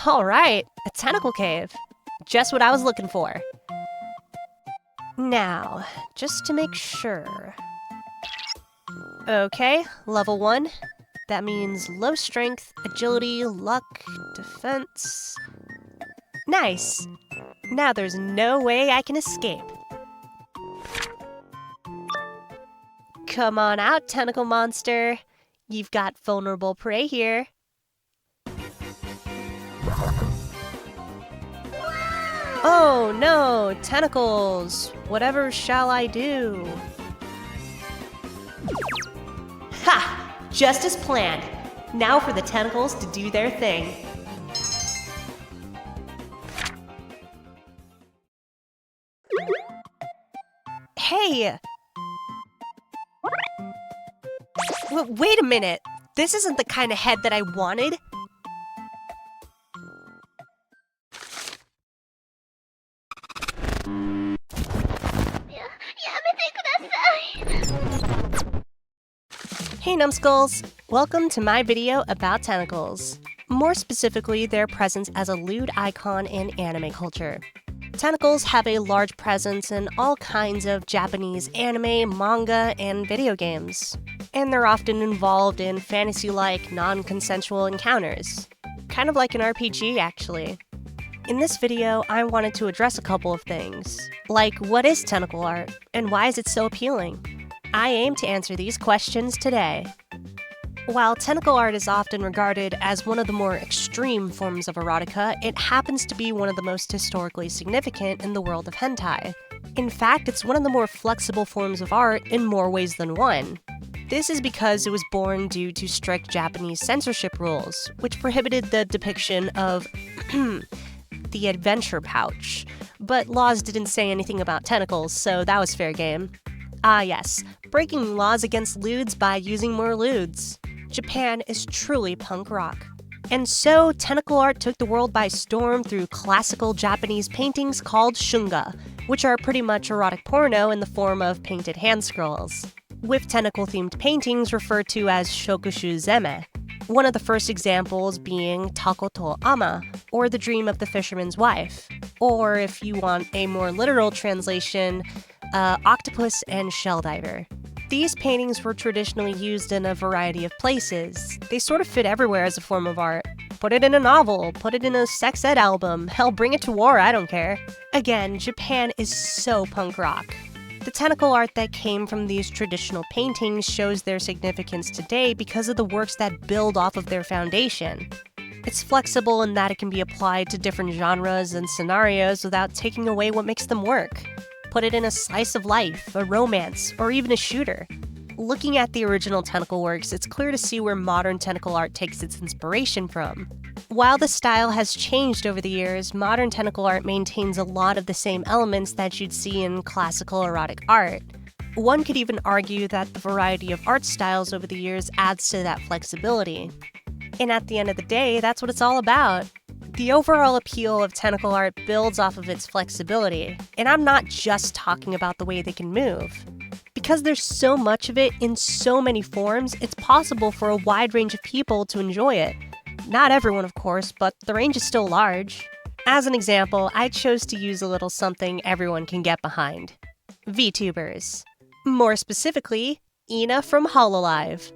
Alright, a tentacle cave. Just what I was looking for. Now, just to make sure. Okay, level 1. That means low strength, agility, luck, defense. Nice! Now there's no way I can escape. Come on out, tentacle monster. You've got vulnerable prey here. Oh no, tentacles! Whatever shall I do? Ha! Just as planned. Now for the tentacles to do their thing. Hey! Wait a minute. This isn't the kind of head that I wanted. Hey numbskulls! Welcome to my video about tentacles. More specifically, their presence as a lewd icon in anime culture. Tentacles have a large presence in all kinds of Japanese anime, manga, and video games. And they're often involved in fantasy-like, non-consensual encounters. Kind of like an RPG, actually. In this video, I wanted to address a couple of things. Like, what is tentacle art, and why is it so appealing? I aim to answer these questions today. While tentacle art is often regarded as one of the more extreme forms of erotica, it happens to be one of the most historically significant in the world of hentai. In fact, it's one of the more flexible forms of art in more ways than one. This is because it was born due to strict Japanese censorship rules, which prohibited the depiction of the adventure pouch. But laws didn't say anything about tentacles, so that was fair game. Ah yes, breaking laws against lewds by using more lewds. Japan is truly punk rock. And so, tentacle art took the world by storm through classical Japanese paintings called shunga, which are pretty much erotic porno in the form of painted hand scrolls, with tentacle-themed paintings referred to as shokushu zeme. One of the first examples being Takoto Ama, or The Dream of the Fisherman's Wife, or if you want a more literal translation, Octopus and Shell Diver. These paintings were traditionally used in a variety of places. They sort of fit everywhere as a form of art. Put it in a novel, put it in a sex ed album, hell, bring it to war, I don't care. Again, Japan is so punk rock. The tentacle art that came from these traditional paintings shows their significance today because of the works that build off of their foundation. It's flexible in that it can be applied to different genres and scenarios without taking away what makes them work. Put it in a slice of life, a romance, or even a shooter. Looking at the original tentacle works, it's clear to see where modern tentacle art takes its inspiration from. While the style has changed over the years, modern tentacle art maintains a lot of the same elements that you'd see in classical erotic art. One could even argue that the variety of art styles over the years adds to that flexibility. And at the end of the day, that's what it's all about. The overall appeal of tentacle art builds off of its flexibility, and I'm not just talking about the way they can move. Because there's so much of it in so many forms, it's possible for a wide range of people to enjoy it. Not everyone, of course, but the range is still large. As an example, I chose to use a little something everyone can get behind. VTubers. More specifically, Ina from Hololive.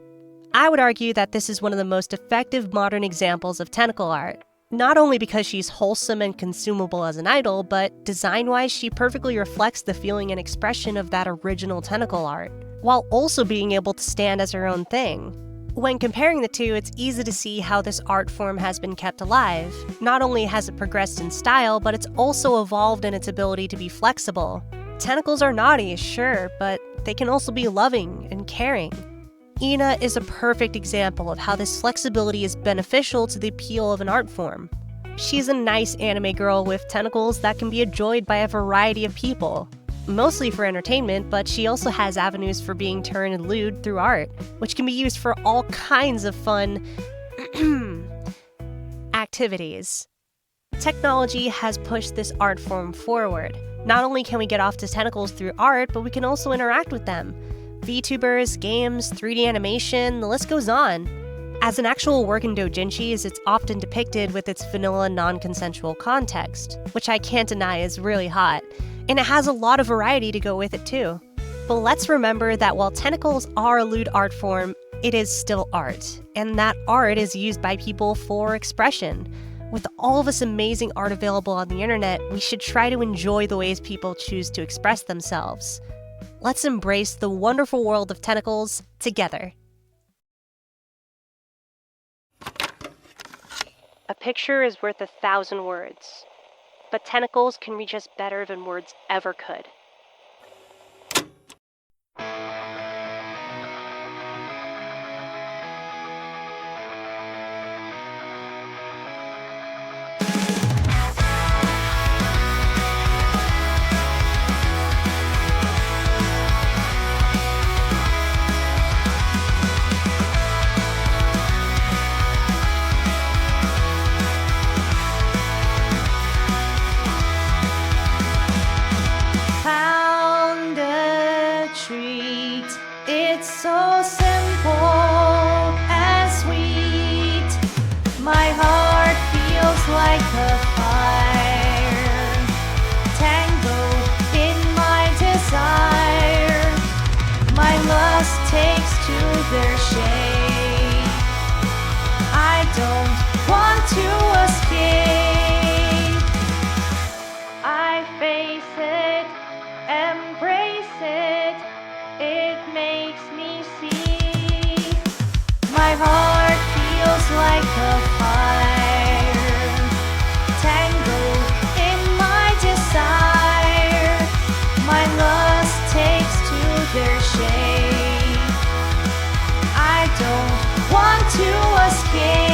I would argue that this is one of the most effective modern examples of tentacle art. Not only because she's wholesome and consumable as an idol, but design-wise she perfectly reflects the feeling and expression of that original tentacle art, while also being able to stand as her own thing. When comparing the two, it's easy to see how this art form has been kept alive. Not only has it progressed in style, but it's also evolved in its ability to be flexible. Tentacles are naughty, sure, but they can also be loving and caring. Ina is a perfect example of how this flexibility is beneficial to the appeal of an art form. She's a nice anime girl with tentacles that can be enjoyed by a variety of people. Mostly for entertainment, but she also has avenues for being turned lewd through art, which can be used for all kinds of fun activities. Technology has pushed this art form forward. Not only can we get off to tentacles through art, but we can also interact with them. VTubers, games, 3D animation, the list goes on. As an actual work in doujinshis, it's often depicted with its vanilla non-consensual context, which I can't deny is really hot, and it has a lot of variety to go with it too. But let's remember that while tentacles are a lewd art form, it is still art, and that art is used by people for expression. With all of this amazing art available on the internet, we should try to enjoy the ways people choose to express themselves. Let's embrace the wonderful world of tentacles together. A picture is worth 1,000 words, but tentacles can reach us better than words ever could. It's so simple and sweet. My heart feels like a fire, tangled in my desire. My lust takes to their shape. I don't want to escape. I face it, embrace it. It makes me see. My heart feels like a fire, tangled in my desire. My lust takes to their shape. I don't want to escape.